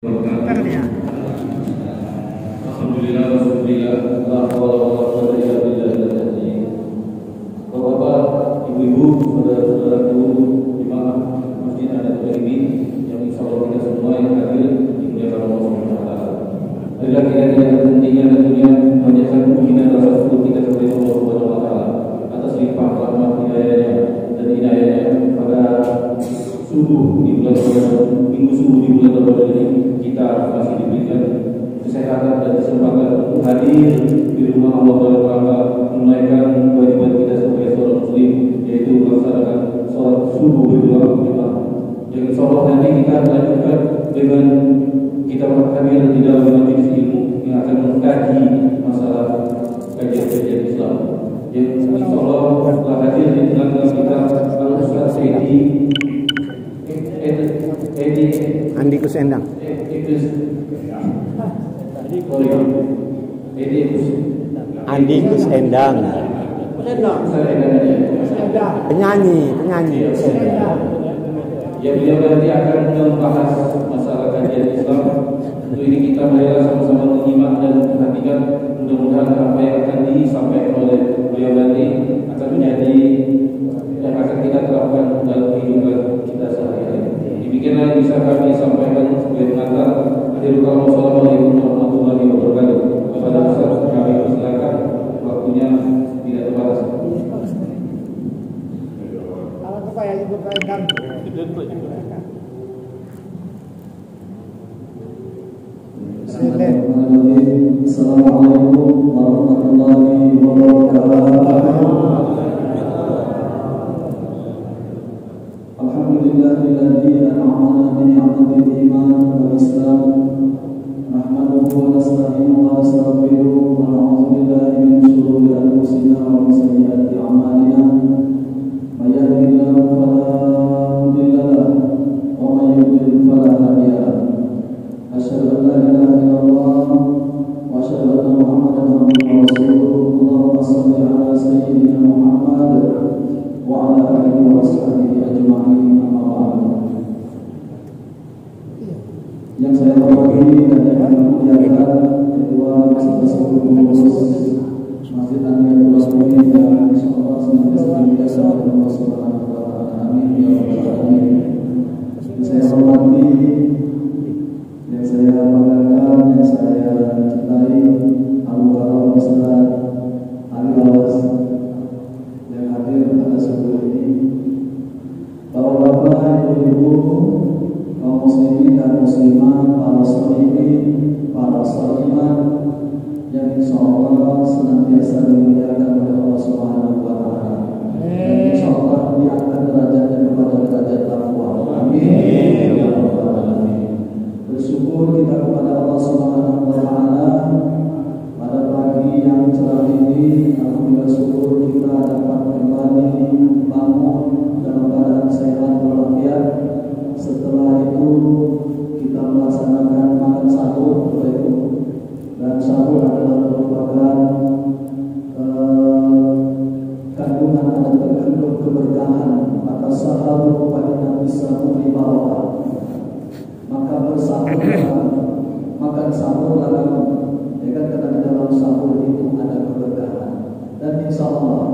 Alhamdulillah, alhamdulillah, la haula wala quwwata illa billah. Bapak-bapak, ibu-ibu, saudara-saudaraku, jemaah Masjid An-Nabawi ini yang insyaallah kita semua yang hadir dimuliakan Allah Subhanahu wa taala. Marilah kita tidak hentinya tentunya menyaksikan pujian rasa syukur kita kepada Allah Subhanahu wa taala atas limpah rahmat hidayahnya dan inayahnya pada subuh di bulan Ramadan, minggu subuh di bulan Ramadan ini kita masih diberikan kesehatan dan kesempatan untuk hadir di rumah Allah Taala menunaikan kewajiban kita sebagai seorang muslim, yaitu melaksanakan sholat subuh berjamaah. Yang insyaallah nanti kita lanjutkan dengan kita hadir di dalam majelis ilmu yang akan mengkaji masalah kajian-kajian Islam. Yang insyaallah telah hadir di tengah-tengah kita Al-Ustaz Andikus Endang. Andikus Endang. Penyanyi. Ya, beliau nanti akan membahas masalah kajian Islam. Untuk ini kita marilah sama-sama menyimak dan memperhatikan. Mudah-mudahan apa yang akan disampaikan oleh beliau nanti akan menjadi yang akan kita terapkan dalam kehidupan kita sehari-hari. Demikianlah yang bisa kami sampaikan sebagai pengantar. Assalamualaikum warahmatullahi wabarakatuh. Kepada Ustaz kami persilakan, waktunya tidak terbatas. Kalau supaya ibu kaitkan. Assalamualaikum warahmatullahi wabarakatuh. Alhamdulillahilladzi an'amana bi ni'matil iman wal islam. Nahmaduhu wa nasta'inuhu wa nastaghfiruh wa na'udzu billahi min shururi anfusina wa min sayyiati a'malina. May yahdihillahu fala mudilla lahu wa may yudlil fala hadiya lahu. Asyhadu an la ilaha illallah wa asyhadu anna Muhammadan abduhu wa rasuluh. Allahumma shalli ala sayyidina Muhammad wa ala alihi wa sahbihi ajma'in. Amma ba'du. Yang saya hormati dan yang saya muliakan Ketua Eksekutif Pengurus Masjid An-Nabawi yang insyaallah senantiasa dimuliakan oleh Allah Subhanahu wa taala. Amin ya rabbal alamin. Saya hormati, yang saya banggakan, yang saya cintai Al-Mukarram Ustaz Ali Awas yang hadir pada subuh ini. Bapak-bapak, ibu-ibu, kaum muslimin dan muslimat, para sholihin, para sholimat yang insyaallah senantiasa dimuliakan oleh Allah Subhanahu wa taala. Insyaallah diangkat derajatnya kepada derajat takwa. Amin ya rabbal alamin. Bersyukur kita kepada Allah Subhanahu wa taala pada pagi yang cerah ini. Alhamdulillah, syukur kita dapat kembali bangun dalam keadaan sehat walafiat. Setelah itu kita melaksanakan makan sahur, dan sahur adalah merupakan kandungan atau terkandung keberkahan. Maka sahur pada sahur ibadah. Maka bersahurlah, makan sahurlah kamu. Ya kan, karena di dalam sahur itu ada keberkahan. Dan insyaallah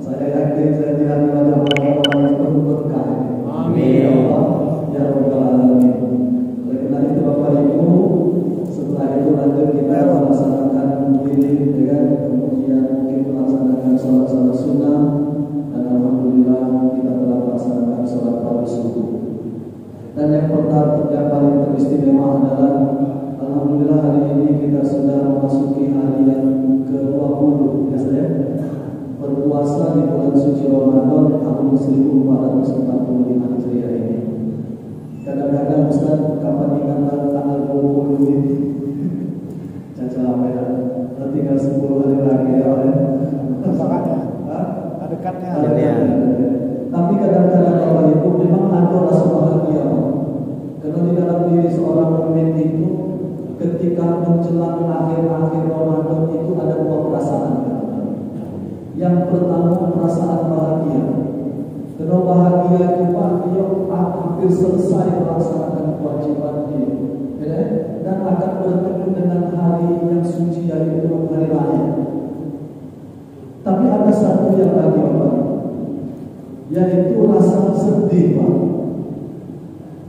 saya yakin saya lihat wajah orang yang penuh berkah. Amin ya Allah ya rabbal alamin. Oleh karena itu Bapak Ibu, setelah itu lanjut kita melaksanakan wirid dengan kemudian mungkin melaksanakan sholat sunnah, dan alhamdulillah kita telah melaksanakan sholat fardu subuh. Dan yang pertama, yang paling teristimewa adalah alhamdulillah hari ini kita sudah memasuki hari yang ke-20 ya saya berpuasa di bulan suci Ramadan tahun 1445 Hijriah ini. Kadang-kadang Ustaz, kapan ingat tanggal 20 ini? Caca apa ya? Tinggal 10 hari lagi ya oleh dekatnya. Tapi kadang-kadang Bapak Ibu memang ada rasa bahagia. Karena di dalam diri seorang mukmin itu ketika menjelang akhir-akhir Ramadan itu ada dua perasaan. Yang pertama perasaan bahagia. Karena bahagia itu Pak, dia hampir selesai melaksanakan kewajiban dia. lagi Bapak, yaitu rasa sedih Pak.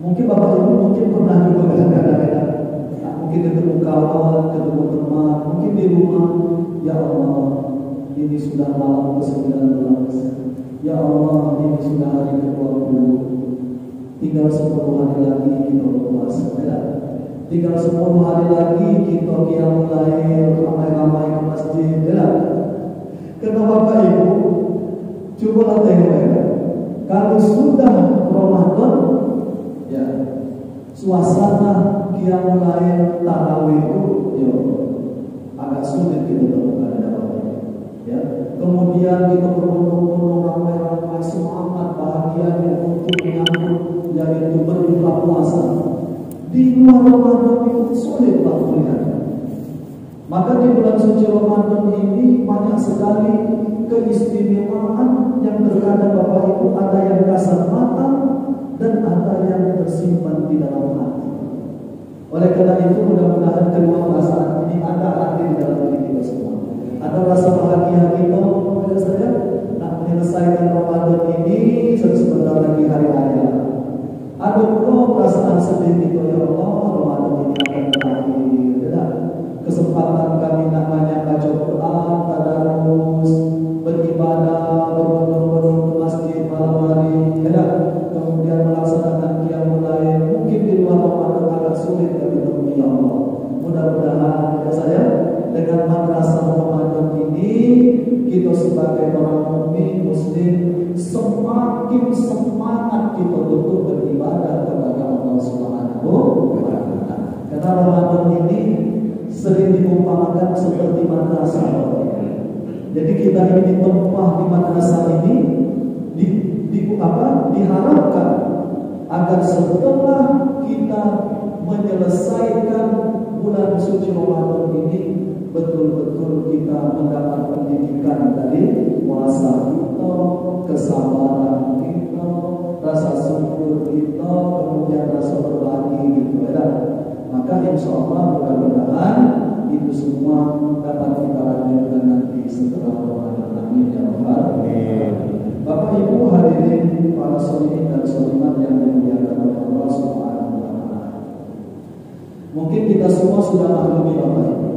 Mungkin Bapak Ibu mungkin pernah juga kadang-kadang mungkin ketemu kawan, ketemu teman, mungkin di rumah, ya Allah, ini sudah malam ke-19, ya Allah, ini sudah hari ke-20, tinggal 10 hari lagi kita puasa, ya. Tinggal 10 hari lagi kita mulai ramai-ramai ke masjid, ya. Karena Bapak Ibu, cobalah tengok ya, kalau sudah Ramadan, ya, suasana mulai tarawih itu, yo, agak sulit kita temukan ada apa-apa, ya. Kemudian kita berbondong-bondong ramai-ramai semangat bahagia untuk menyambut yaitu berbuka puasa. Di luar Ramadan itu sulit Pak melihat. Maka di bulan suci Ramadan ini banyak sekali keistimewaan yang terkadang Bapak Ibu ada yang kasat mata dan ada yang tersimpan di dalam hati. Oleh karena itu mudah-mudahan kedua perasaan ini ada arti di dalam diri kita semua. Ada rasa bahagia kita, kepada saya nak menyelesaikan Ramadan ini sebentar lagi hari raya. Ada pula perasaan sedih kita, ya Allah, Ramadan ini akan berakhir. Tidak? Kesempatan kami nak banyak baca Quran, tadarus, beribadah, berbondong-bondong ke masjid malam hari. Tidak? Kemudian melaksanakan qiyamul lail. Mungkin di luar Ramadan agak sulit bagi kita, ya Allah. Mudah-mudahan ya saya dengan madrasah Ramadan ini kita sebagai orang mukmin muslim semakin semangat kita untuk beribadah kepada Allah Subhanahu wa taala. Karena Ramadan ini sering diumpamakan seperti madrasah. Jadi kita ini ditempah di madrasah ini diharapkan agar setelah kita menyelesaikan bulan suci Ramadan ini betul-betul kita mendapat pendidikan dari puasa kita, kesabaran kita, rasa syukur kita, kemudian rasa berbagi gitu ya. Maka insya Allah mudah-mudahan itu semua dapat kita lanjutkan nanti setelah Ramadan. Amin ya rabbal alamin. Bapak Ibu hadirin para sholihin dan sholimat yang dimuliakan oleh Allah Subhanahu wa taala. Mungkin kita semua sudah maklumi Bapak Ibu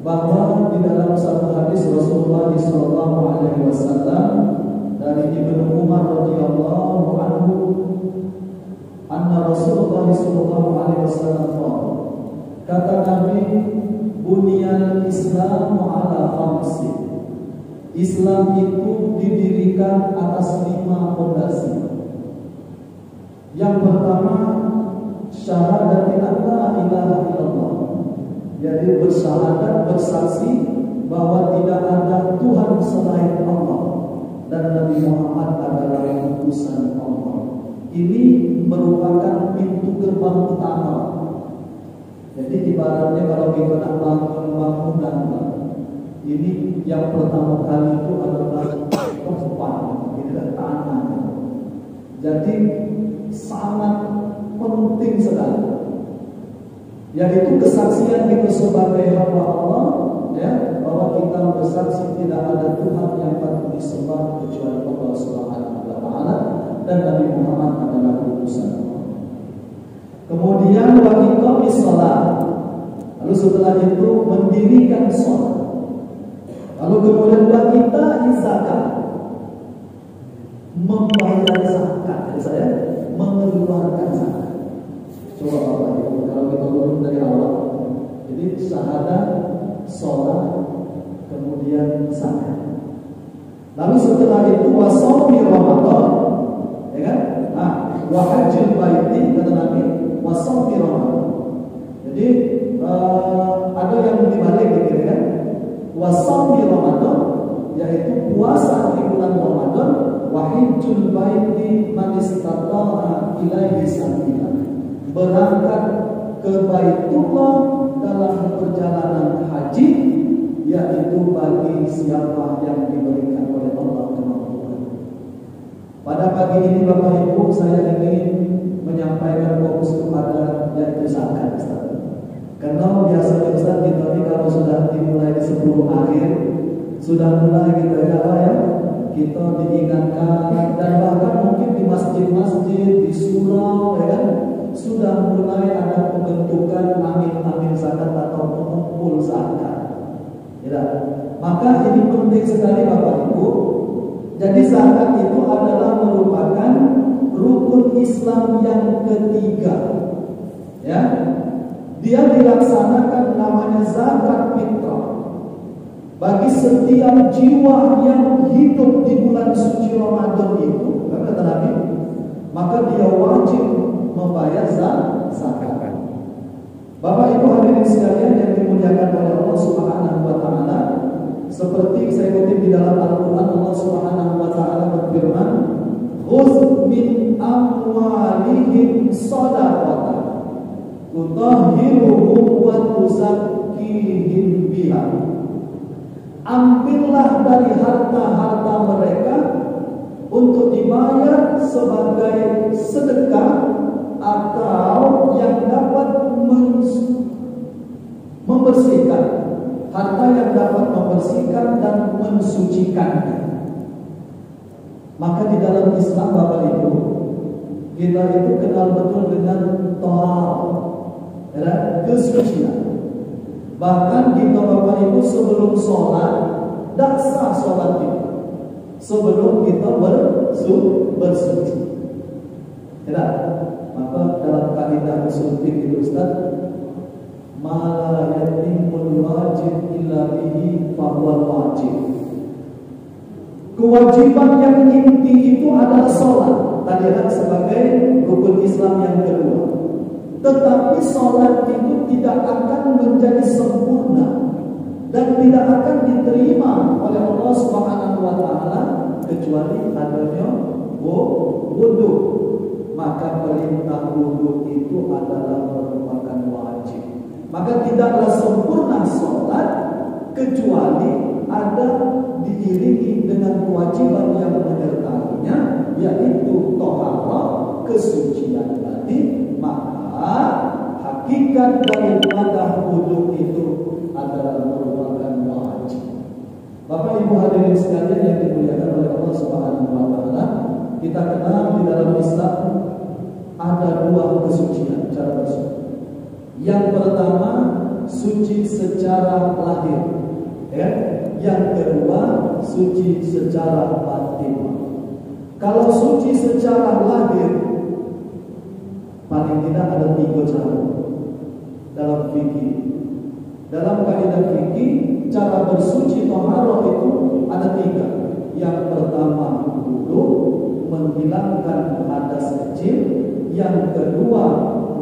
bahwa di dalam satu hadis Rasulullah sallallahu alaihi wasallam dari Ibnu Umar radhiyallahu anhu, anna Rasulullah sallallahu alaihi wasallam kata Nabi, bunyal Islam ala khamsin. Islam itu didirikan atas 5 fondasi. Yang pertama, syahadat alla ilaha illallah. Jadi bersyahadat, bersaksi bahwa tidak ada Tuhan selain Allah dan Nabi Muhammad adalah utusan Allah. Ini merupakan pintu gerbang utama. Jadi ibaratnya kalau kita nak bangun bangunan, ini yang pertama kali itu adalah tempat, ini adalah tanah. Jadi sangat penting sekali, yaitu kesaksian kita sebagai hamba Allah, ya, bahwa kita bersaksi tidak ada Tuhan yang patut disembah kecuali Allah Subhanahu wa taala dan Nabi Muhammad adalah utusan Allah. Kemudian wa iqamis shalah. Lalu setelah itu mendirikan salat. Lalu kemudian kita zakat, membayar zakat. Jadi saya mengeluarkan zakat. Coba Bapak Ibu, kalau kita urut dari awal, jadi syahadat, sholat, kemudian zakat. Lalu setelah itu wasawmi Ramadan, ya kan? Nah, wa hajjil baiti kata Nabi, wasawmi Ramadan. Jadi ada yang dibalik gitu kan? Wasawmi Ramadan, yaitu puasa di bulan Ramadan, wa hajjul baiti man istata'a ilaihi sabila. Berangkat ke Baitullah dalam perjalanan haji, yaitu bagi siapa yang diberikan oleh Allah kemampuan. Pada pagi ini Bapak Ibu, saya ingin menyampaikan fokus kepada yaitu zakat. Karena biasanya Ustaz kita ini kalau sudah dimulai di 10 akhir, sudah mulai kita ya kita diingatkan, dan bahkan mungkin di masjid-masjid, di surau, ya kan, sudah mulai ada pembentukan amin zakat atau pengumpul zakat. Ya, maka ini penting sekali Bapak Ibu. Jadi zakat itu adalah merupakan rukun Islam yang ketiga. Ya, dia dilaksanakan namanya zakat fitrah. Bagi setiap jiwa yang hidup di bulan suci Ramadan itu, kata Nabi, maka dia wajib membayar zakat. Bapak Ibu hadirin sekalian yang dimuliakan oleh Allah Subhanahu wa taala, seperti saya kutip di dalam Al-Qur'an, Allah Subhanahu wa taala berfirman, "Khudz min amwalihim shadaqatan tutahhiruhum wa tuzakkihim biha." Ambillah dari harta-harta mereka untuk dibayar sebagai sedekah atau yang dapat membersihkan, harta yang dapat membersihkan dan mensucikannya. Maka di dalam Islam Bapak Ibu, kita itu kenal betul dengan taharah, kesucian. Bahkan kita Bapak Ibu sebelum sholat, tidak sah sholat kita sebelum kita bersuci. Ya, maka dalam kaidah usul fikih Ustaz, ma la yatimul wajib illa bihi fahuwal wajib. Kewajiban yang inti itu adalah sholat. Tadi ada sebagai rukun Islam yang kedua. Tetapi sholat itu tidak akan menjadi sempurna dan tidak akan diterima oleh Allah Subhanahu wa taala kecuali adanya wudu. Maka perintah wudu itu adalah merupakan wajib. Maka tidaklah sempurna sholat kecuali ada diiringi dengan kewajiban yang menyertainya, yaitu taharah, kesucian tadi. Maka hakikat daripada wudu itu adalah merupakan wajib. Bapak Ibu hadirin sekalian yang dimuliakan oleh Allah Subhanahu wa taala, kita kenal di dalam Islam ada dua kesucian cara bersuci. Yang pertama suci secara lahir, ya. Yang kedua suci secara batin. Kalau suci secara lahir, paling tidak ada 3 cara dalam fikih. Dalam kaidah fikih, cara bersuci taharah itu ada 3. Yang pertama wudu, menghilangkan hadas kecil. Yang kedua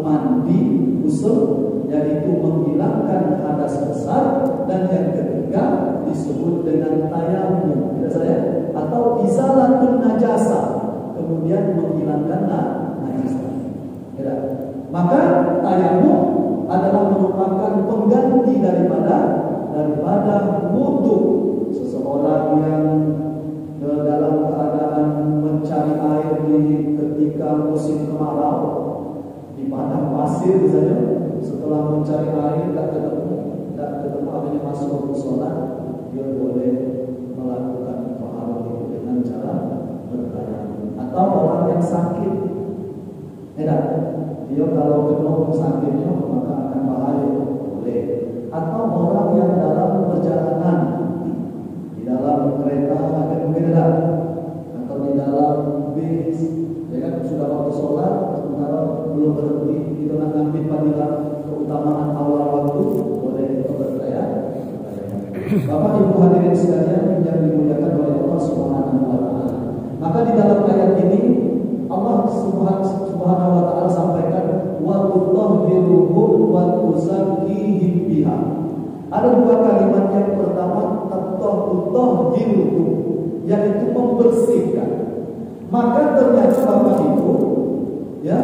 mandi, ghusl, yaitu menghilangkan hadas besar. Dan yang ketiga disebut dengan tayamum, tidak saya, atau izalatul najasa, kemudian menghilangkan najasa. Ya. Maka tayamum adalah merupakan pengganti daripada wudu. Seseorang yang dalam keadaan mencari air ketika musim kemarau di padang pasir misalnya, setelah mencari air tidak ketemu akhirnya masuk waktu sholat, dia boleh melakukan taharah itu dengan cara bertayamum. Atau orang yang sakit, dia kalau kena sakitnya maka akan bahaya, boleh. Atau orang yang dalam perjalanan, di dalam kereta akan mungkin atau di dalam bis, ya kan, sudah waktu sholat sementara belum berhenti, kita nak ambil fadilah keutamaan awal waktu, boleh kita bertayamum. Bapak Ibu hadirin sekalian yang dimuliakan oleh Allah Subhanahu wa taala. Maka di dalam ayat ini Allah Subhanahu wa taala sampaikan wa tutahhiruhum wa tuzakkihim biha. Ada 2 kalimat. Yang pertama tutahhiruhum, yaitu membersihkan. Maka ternyata Bapak Ibu, ya.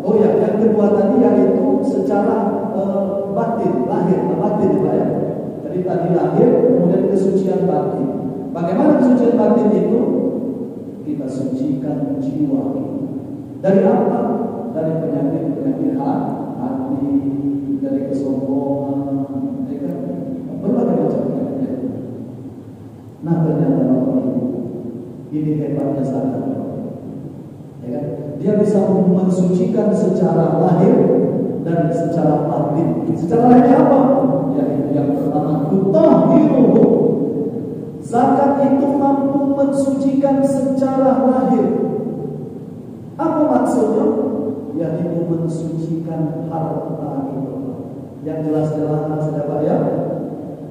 Oh ya, yang kedua tadi yaitu secara batin, lahir, batin ya. Jadi tadi lahir, kemudian kesucian batin. Bagaimana kesucian batin itu? Kita sucikan jiwa kita. Dari apa? Dari penyakit hati, dari kesombongan, berbagai macam penyakit. Nah ternyata Bapak Ibu, Ini hebatnya zakat. Ya kan? Dia bisa mensucikan secara lahir dan secara batin. Secara lahir apa? Yaitu yang pertama, tutahhiruhu. Zakat itu mampu mensucikan secara lahir. Apa maksudnya? Yaitu mensucikan harta itu. Yang jelas-jelas sudah Pak ya.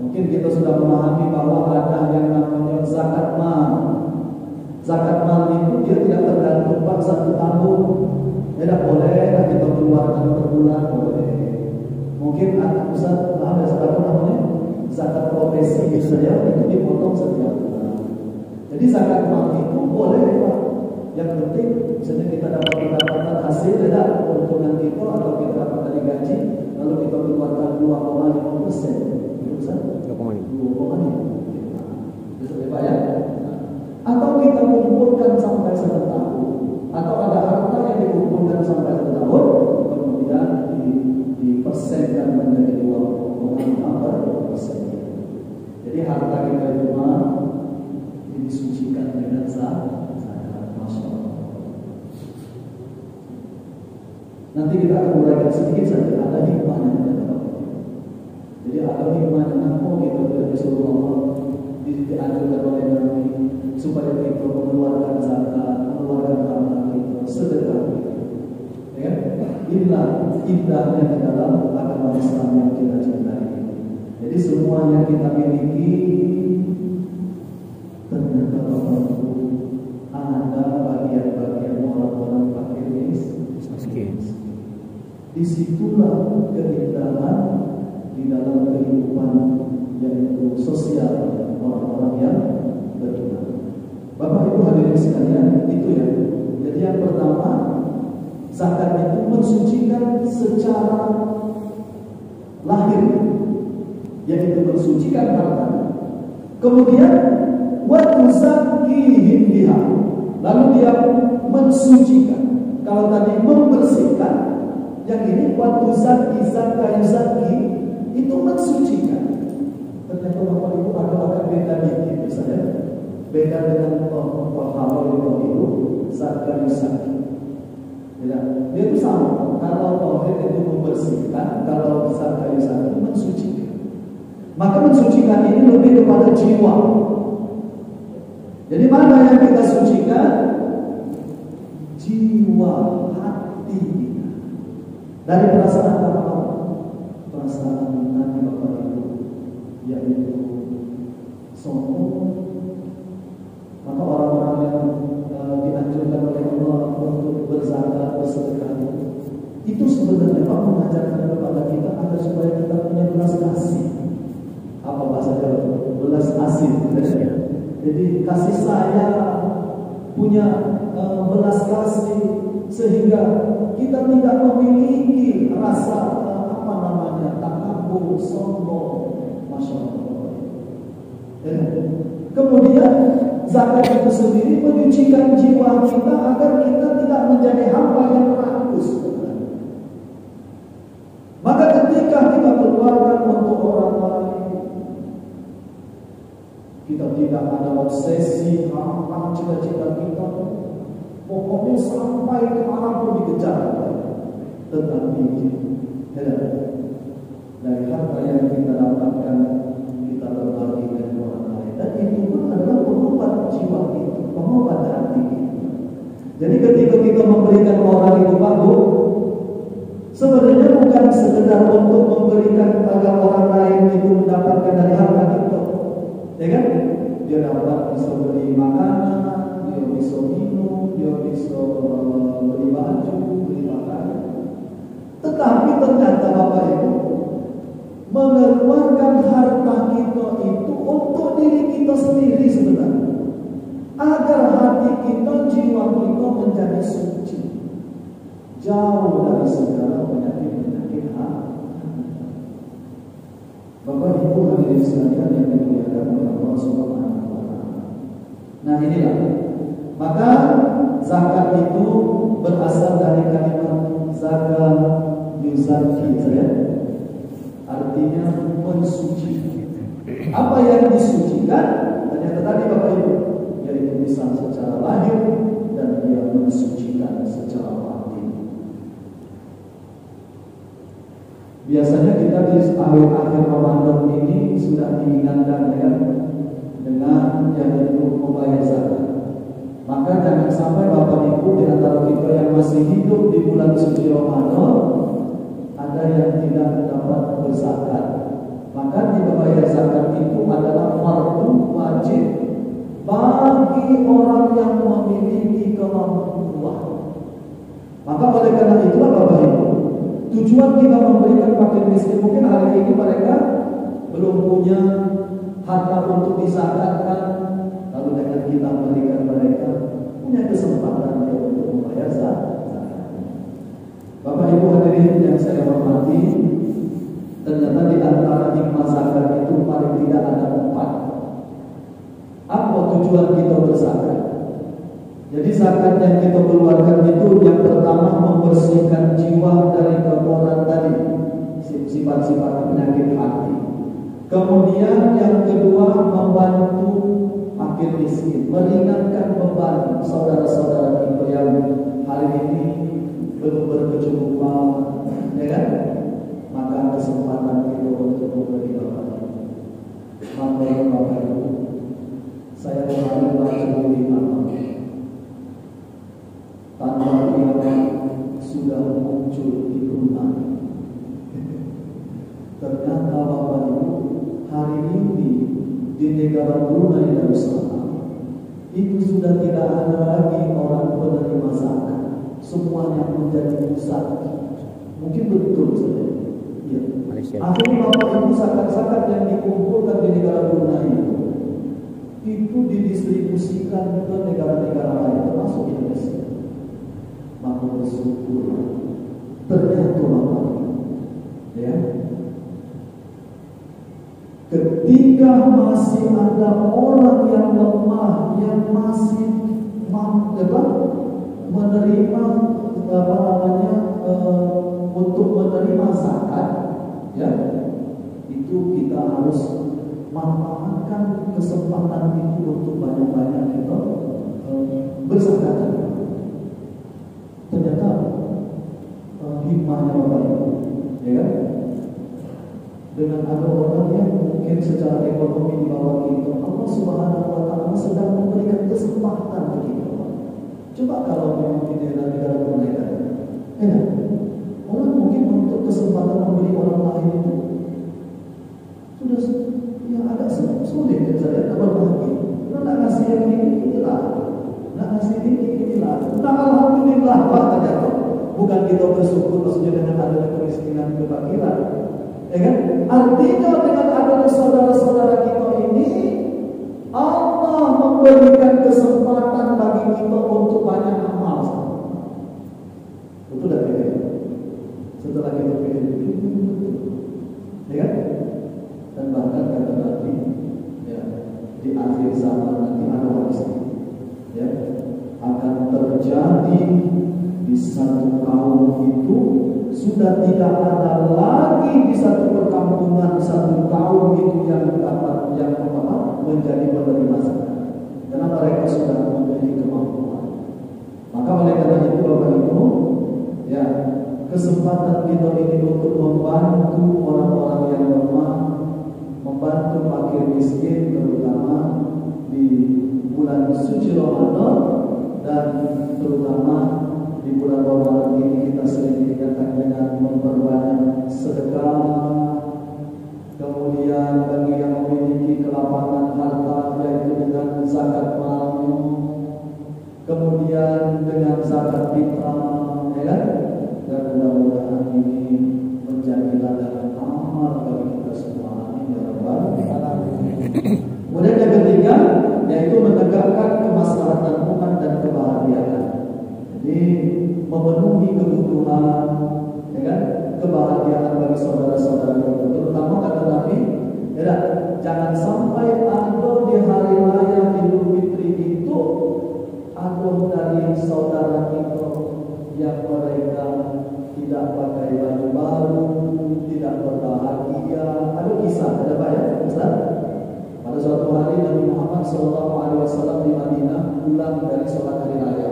Mungkin kita sudah memahami bahwa ada yang namanya zakat mal. Zakat mal itu dia tidak tergantung Pak 1 tahun. Tidak boleh kita keluarkan per bulan boleh. Mungkin anak Ustaz ada apa namanya? Zakat profesi misalnya itu dipotong setiap bulan. Jadi zakat mal itu boleh Pak. Yang penting misalnya kita dapat pendapatan hasil tidak keuntungan kita atau kita dapat dari gaji lalu kita keluarkan 2,5%. Itu Ustaz? 2,5%. Bisa Pak ya? Atau kita kumpulkan sampai 1 tahun, atau ada harta yang dikumpulkan sampai 1 tahun, kemudian dipersenkan menjadi 2,5%. Jadi harta kita itu disucikan dengan zakat. Masya Allah. Nanti kita akan uraikan sedikit saja, ada hikmahnya. Jadi ada hikmahnya kenapa kita disuruh Allah dianjurkan oleh Nabi supaya kita mengeluarkan zakat, mengeluarkan harta kita, sedekah kita. Ya, inilah indahnya di dalam agama Islam yang kita cintai. Jadi semua yang kita miliki ternyata ada bagian-bagian orang-orang fakir miskin. Disitulah keindahan di dalam kehidupan yaitu sosial orang-orang yang beriman. Bapak Ibu hadirin sekalian, itu ya. Jadi yang pertama, zakat itu mensucikan secara lahir, yaitu mensucikan harta. Kemudian wa tuzakkihim biha. Lalu dia mensucikan. Kalau tadi membersihkan, yang ini wa tuzakki zakki itu mensucikan. Ternyata Bapak Ibu agak beda dikit misalnya. Beda dengan paham itu zakat zakki. Ya, dia itu sama. Kalau tauhid itu membersihkan, kalau zakat zakki mensucikan. Maka mensucikan ini lebih kepada jiwa. Jadi mana yang kita sucikan? Jiwa, hati kita. Dari perasaan apa? Perasaan nanti Bapak Ibu, yaitu sombong. Maka orang-orang yang dianjurkan oleh Allah untuk berzakat, bersedekah itu sebenarnya Pak mengajarkan kepada kita agar supaya kita punya belas kasih. Apa bahasa Jawa? Belas asih. Jadi kasih sayang, punya belas kasih sehingga kita tidak memiliki rasa takabur, sombong. Masya Allah. Kemudian zakat itu sendiri menyucikan jiwa kita agar kita tidak menjadi hamba yang rakus. Maka ketika kita keluarkan untuk orang lain, kita tidak ada obsesi, harapan, cita-cita kita, pokoknya sampai ke arah pun dikejar. Tetapi dari harta yang kita dapatkan, kita berbagi dengan orang lain, dan itu pun adalah pengobat jiwa kita, pengobat hati kita. Jadi ketika kita memberikan orang itu Pak Bu, sebenarnya bukan sekedar untuk memberikan agar orang lain itu mendapatkan dari harta kita, ya kan? Dia dapat bisa beli makanan, dia bisa minum, dia bisa beli baju, beli pakaian. Tetapi ternyata Bapak Ibu, mengeluarkan harta kita itu untuk diri kita sendiri sebenarnya, agar hati kita, jiwa kita menjadi suci, jauh dari segala penyakit-penyakit hati. Bapak Ibu hadirin sekalian yang dimuliakan oleh Allah Subhanahu wa Ta'ala. Nah inilah, maka zakat itu berasal dari kalimat zakat yuzaki, artinya mensuci. Apa yang disucikan? Ternyata tadi Bapak Ibu, yaitu lisan secara lahir dan dia mensucikan secara batin. Biasanya kita di akhir Ramadan ini sudah diingatkan ya, dengan yang itu membayar zakat. Maka jangan sampai Bapak Ibu di antara kita yang masih hidup di bulan suci Ramadan ada yang tidak dapat berzakat. Maka membayar zakat itu adalah fardu wajib bagi orang yang memiliki kemampuan. Maka oleh karena itulah Bapak Ibu, tujuan kita memberikan fakir miskin, mungkin hari ini mereka belum punya harta untuk dizakatkan, lalu dengan kita memberikan mereka punya kesempatan dia untuk membayar zakat. Bapak Ibu hadirin yang saya hormati, ternyata di antara hikmah zakat itu paling tidak ada 4. Apa tujuan kita berzakat? Jadi zakat yang kita keluarkan itu yang pertama membersihkan jiwa dari kotoran tadi, sifat-sifat penyakit hati. Kemudian yang kedua membantu fakir miskin, meringankan beban saudara-saudara kita yang hari ini belum berkecukupan, ya kan? Maka kesempatan kita untuk memberi Bapak. Maka Bapak Ibu, saya kemarin baca di tanpa dia sudah muncul di Brunei. Ternyata Bapak Ibu, hari ini di negara Brunei Darussalam itu sudah tidak ada lagi orang penerima zakat. Semuanya menjadi pusat. Mungkin betul saja. Ya. Akhirnya Bapak Ibu, zakat-zakat yang dikumpulkan di negara Brunei itu didistribusikan ke negara-negara lain termasuk Indonesia. Maka bersyukur ternyata Bapak Ibu, ya, ketika masih ada orang yang lemah yang masih menerima untuk menerima zakat, ya, itu kita harus manfaatkan kesempatan itu untuk banyak-banyak kita berzakat. Ternyata hikmahnya Bapak Ibu, ya kan? Dengan ada orang yang mungkin secara ekonomi di bawah kita, Allah Subhanahu wa Ta'ala sedang memberikan kesempatan bagi kita. Coba kalau memang di negara-negara mereka, ya, orang mungkin untuk kesempatan memberi orang lain itu sudah ya agak sulit ya saya dapat bagi. Kalau nak ngasih yang inilah, nak ngasih inilah. Nah, alhamdulillah Pak ternyata bukan kita bersyukur maksudnya dengan adanya kemiskinan kefakiran, ya kan? Artinya dengan adanya saudara-saudara kita ini, Allah memberikan kesempatan bagi kita untuk banyak amal. Betul tak kita? Setelah kita pikir, ya kan? Dan bahkan kata Nabi, ya, di akhir zaman nanti ada hadis, ya, akan terjadi di satu kaum itu sudah tidak ada lagi di satu perkampungan satu kaum itu yang dapat menjadi penerima zakat karena mereka sudah memiliki kemampuan. Maka oleh karena itu Bapak Ibu, ya, kesempatan kita ini untuk membantu orang-orang yang lemah, membantu fakir miskin, terutama di bulan suci Ramadan dan terutama di bulan Ramadan ini kita sering diingatkan dengan memperbanyak sedekah. Kemudian bagi yang memiliki kelapangan harta yaitu dengan zakat malamnya, kemudian dengan zakat fitrah, ya kan? Dan mudah-mudahan ini menjadi ladang amal bagi kita semua. Amin ya rabbal alamin. Kemudian yang ketiga yaitu menegakkan kemaslahatan umat dan kebahagiaan. Jadi memenuhi kebutuhan, ya kan, kebahagiaan bagi saudara-saudara kita. Terutama kata Nabi, ya, jangan sampai ada di hari raya Idul Fitri itu ada dari saudara kita yang mereka tidak pakai baju baru, tidak berbahagia. Ada kisah, ada banyak kisah. Pada suatu hari Nabi Muhammad SAW di Madinah pulang dari sholat hari raya.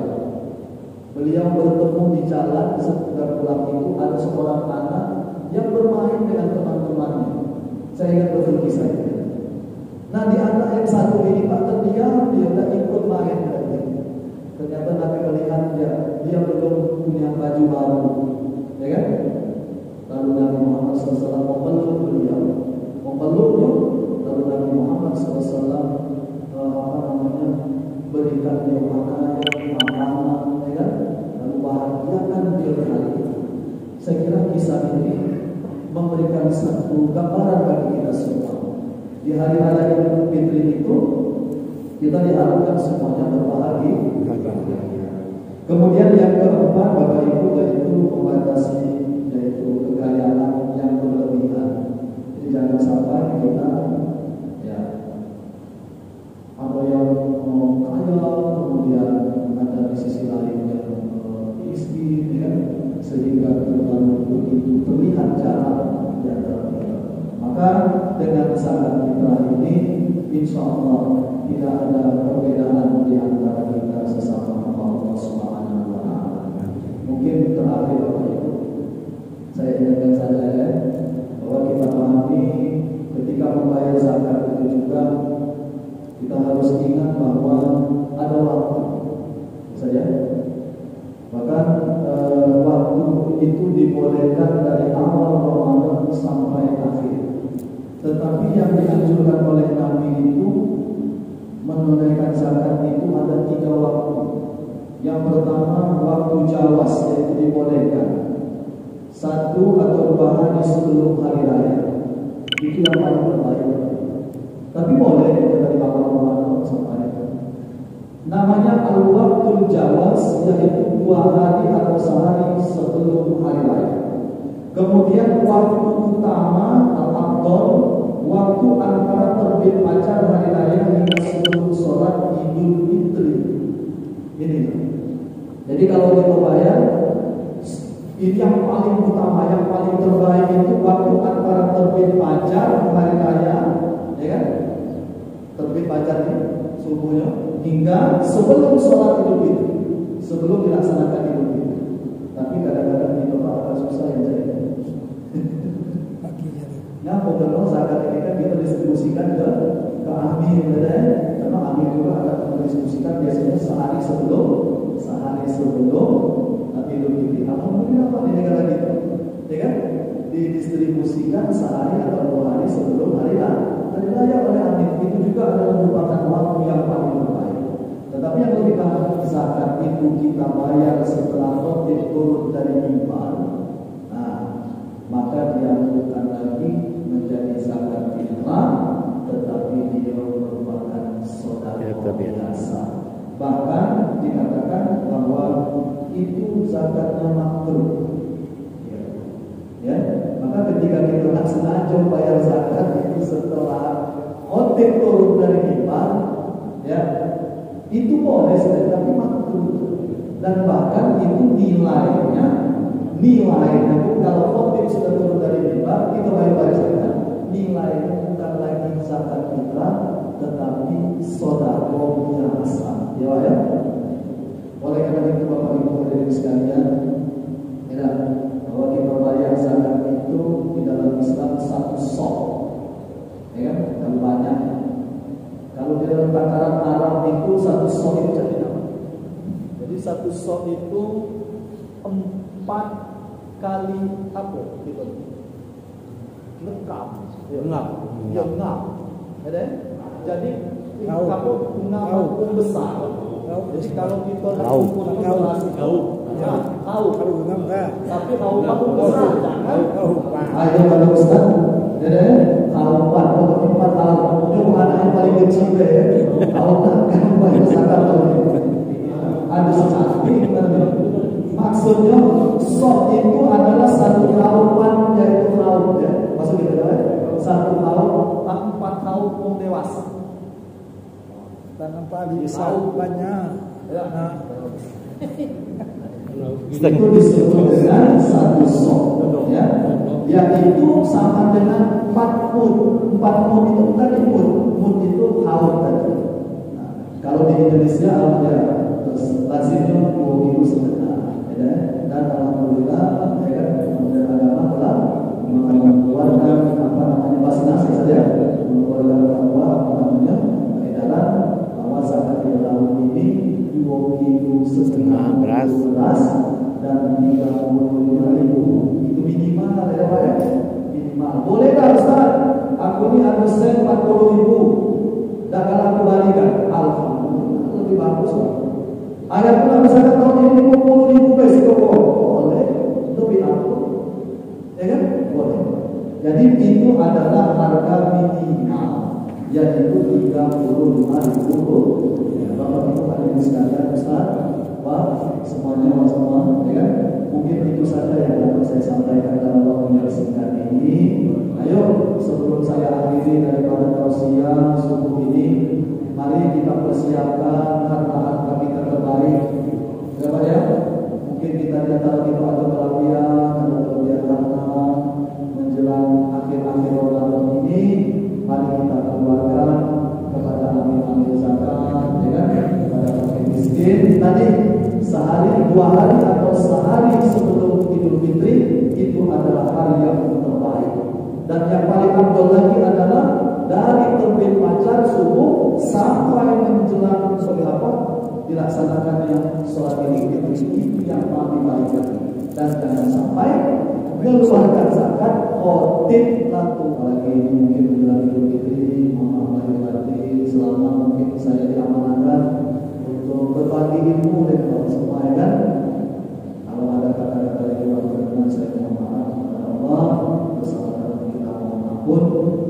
Beliau bertemu di jalan setelah pulang itu ada seorang anak yang bermain dengan teman-temannya. Saya ingat betul kisah itu. Nah, di anak yang satu ini Pak terdiam, dia tak ikut main lagi. Ternyata Nabi melihat dia belum punya baju baru, ya kan? Lalu Nabi Muhammad SAW memeluk beliau, memeluknya. Lalu Nabi Muhammad SAW berikan dia makanan, ya kan? Lalu bahagiakan dia hari itu. Saya kira kisah ini memberikan satu gambaran bagi kita semua. Di hari raya Idul Fitri itu kita diharapkan semuanya berbahagia. Kemudian yang keempat Bapak Ibu yaitu membatasi yaitu kekayaan yang berlebihan. Jadi jangan sampai kita ada yang kaya kemudian ada di sisi lain yang miskin, ya, sehingga terlalu begitu terlihat jarak di antara kita. Maka dengan zakat fitrah ini, insya Allah tidak ada perbedaan di antara kita sesama Allah Subhanahu wa Ta'ala. Mungkin terakhir Bapak Ibu, saya ingatkan saja ya, bahwa kita pahami ketika membayar zakat itu juga kita harus ingat bahwa ada waktu saja. Bahkan waktu itu dibolehkan dari awal Ramadan sampai akhir. Tetapi yang dianjurkan oleh Nabi itu menunaikan zakat itu ada 3 waktu. Yang pertama waktu jawas, yaitu dibolehkan 1 atau 2 hari sebelum hari raya. Itu yang paling terbaik. Tapi boleh dari awal Ramadan sampai akhir. Namanya al-waqtul jawas, yaitu 2 hari atau sehari sebelum hari raya. Kemudian waktu utama al-afdal, waktu antara terbit fajar hari raya hingga sebelum sholat Idul Fitri. Ini. Jadi kalau kita bayar, ini yang paling utama, yang paling terbaik itu waktu antara terbit fajar hari raya, ya kan? Terbit fajar ini subuhnya hingga sebelum sholat Idul Fitri, sebelum dilaksanakan Idul Fitri. Tapi kadang-kadang kita agak susah yang jadi. Nah, pokoknya zakat ini kan kita distribusikan ke amir, karena amir juga akan mendistribusikan biasanya sehari sebelum Idul Fitri. Alhamdulillah Pak di negara kita, ya kan? Didistribusikan sehari atau 2 hari sebelum hari raya oleh amir. Itu juga adalah merupakan waktu yang paling terbaik. Tetapi yang lebih baik zakat itu kita bayar setelah khotib turun dari mimbar. Nah, maka dianjurkan lagi menjadi zakat fitrah, tetapi dia merupakan sedekah biasa. Bahkan dikatakan bahwa itu zakatnya makruh. Ya, maka ketika kita nak sengaja bayar zakat itu setelah khotib turun dari mimbar, ya, itu boleh saja, tapi makruh. Dan bahkan itu nilainya kalau khotib sudah turun dari mimbar, kita bayar zakat, nilainya bukan lagi zakat fitrah, tetapi sedekah biasa. Ya. Oleh karena itu Bapak Ibu hadirin sekalian, ya, bahwa kita bayar zakat itu di dalam Islam 1 sok, ya, yang banyak. Kalau di dalam takaran Arab itu 1 sok itu jadi apa? Jadi 1 sok itu 4 kali apa? Gitu. Lengkap. Lengkap. Ada? Jadi ngapung besar. Jadi kalau kita nak ukur tapi tahu besar jangan. Ayo kalau Ustaz, jadi tahu 4 tahun. Itu anak yang paling kecil tahu kan banyak zakat ada secantik. Maksudnya sok itu adalah 1 tahun, yaitu tahun, ya. Maksudnya 1 tahun 4 tahun pun dewasa. Tanam padi tahu banyak. Itu disebut dengan 1 sok, ya. Yaitu sama dengan 4 mud. 4 mud itu bukan mud itu tahun tadi. Nah, kalau di Indonesia ada lazimnya 2,5 kg, ya. Dan alhamdulillah ya Kementerian Agama telah mengeluarkan vaksinasi saja, mengeluarkan edaran bahwa zakat di dalam ini 2,5 kg beras dan 35.000 itu minimal ya Pak ya. Minimal. Boleh tak Ustaz? Aku ini ada sen 40.000. Dan kalau aku balikan, alhamdulillah lebih bagus Pak. Ada pula misalkan tahun ini 50.000 besok, boleh, lebih aku, ya kan? Boleh. Jadi itu adalah harga minimal, yaitu 35.000. Ya, Bapak-bapak hadirin sekalian, Ustaz, Pak, semuanya semua, ya kan? Mungkin itu saja yang dapat saya sampaikan dalam waktu yang singkat ini. Ayo, sebelum saya akhiri daripada tausiah subuh ini, mari kita persiapkan harta-harta kita terbaik. Ya Pak ya? Mungkin kita di antara kita ada kelebihan harta menjelang akhir-akhir Ramadan ini. Mari kita keluarkan kepada amil-amil zakat, ya kan? Kepada fakir miskin. Tadi sehari, 2 hari atau sehari sebelum Idul Fitri itu adalah hari yang terbaik. Dan yang paling afdol lagi adalah dari terbit fajar subuh sampai menjelang dilaksanakannya sholat Idul Fitri itu yang paling baik lagi. Dan jangan sampai mengeluarkan zakat khotib latu lagi mungkin menjelang Idul Fitri. Mohon lahir batin selama mungkin saya diamanahkan untuk berbagi ilmu dengan semua, ya kan? Kalau ada kata-kata yang luar berkenan saya mohon maaf kepada Allah. Bersama kita mohon ampun.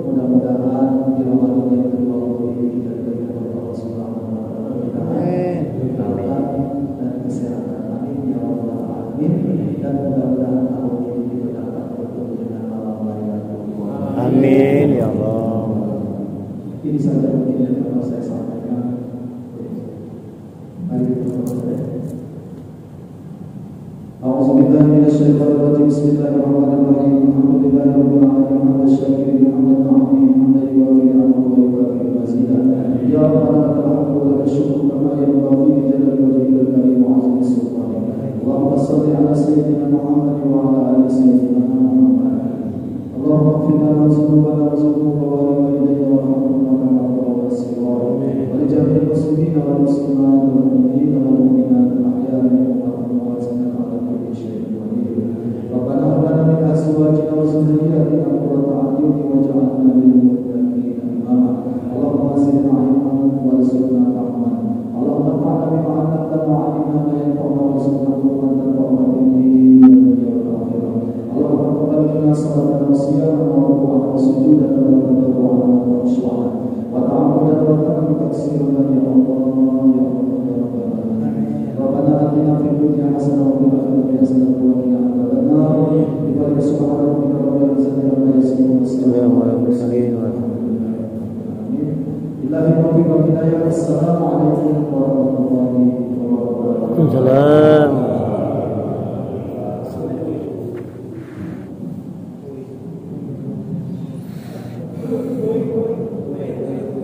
Mudah-mudahan di Ramadan yang kedua ini kita diberikan oleh Allah Subhanahu wa taala dan kesehatan. Amin ya rabbal alamin. Dan mudah-mudahan tahun ini kita dapat bertemu dengan malam Lailatul Qadar. Amin ya Allah. Ini saja mungkin yang perlu saya sampaikan. Mari kita berdoa. A'udzubillahi minasyaitonir rajim. Bismillahirrahmanirrahim. Alhamdulillahirabbil alamin. Hamdan syakirin hamdan na'im hamdan yuwafi ni'amahu wa yukafi mazidah. Ya Rabbana lakal hamdu wa lakal syukru kama yanbaghi li jalali wajhikal karim wa 'azimi sultanik. Allahumma shalli 'ala sayyidina Muhammad wa 'ala ali sayyidina Muhammad. Allahumma ighfir lana dzunubana wa dzunuba walidayna warhamna kama rabbayana shighara. Wa li jami'il muslimina wal muslimat wal mu'minina wal mu'minat al-ahya'i minhum wal amwat innaka 'ala kulli shay'in qadir. Rabbana hab lana min azwajina wa dhurriyyatina qurrata a'yun waj'alna lil muttaqina imama. Allahumma zidna 'ilman warzuqna fahman. Allahumma anfa'na bima 'allamtana wa 'allimna ma yanfa'una warzuqna ilman tanfa'una bihi wa dunya wal akhirah. Allahumma taqabbal minna salatana wa siyamana wa ruku'ana wa sujudana wa tadarru'ana wa khushu'ana wa ta'ammudana wa taksiran ya Allah ya Allah ya Rabbal alamin. Rabbana atina fid dunya hasanah wa fil akhirati hasanah wa qina adzaban nar. Bi subhana rabbika rabbil izzati amma yasifun wa salamun alal mursalin walhamdulillahi rabbil alamin. Billahi taufiq wal hidayah. Assalamualaikum warahmatullahi wabarakatuh. Waalaikumsalam.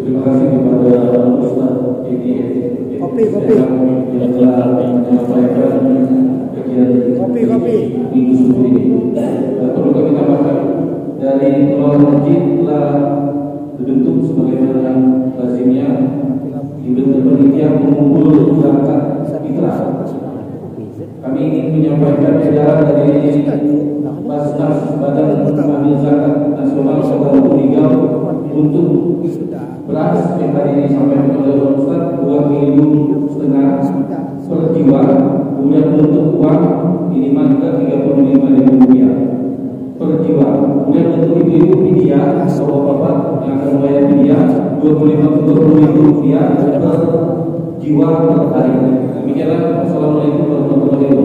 Terima kasih kepada Ustaz Edi Kopi. yang telah menyampaikan kegiatan minggu subuh ini. Perlu kami tambahkan, dari pengelola masjid telah dibentuk sebagaimana lazimnya dibentuk panitia mengumpul zakat fitrah. Kami ingin menyampaikan edaran dari Basnas Badan Pengambil Zakat Nasional Kota Riau untuk beras yang tadi disampaikan oleh Pak Ustaz 2,5 kg per jiwa, kemudian untuk uang minimal juga Rp35.000 per jiwa. Kemudian untuk ibu-ibu fidyah atau bapak yang akan membayar fidyah Rp20.000 per jiwa per hari. Demikianlah. Assalamualaikum warahmatullahi wabarakatuh.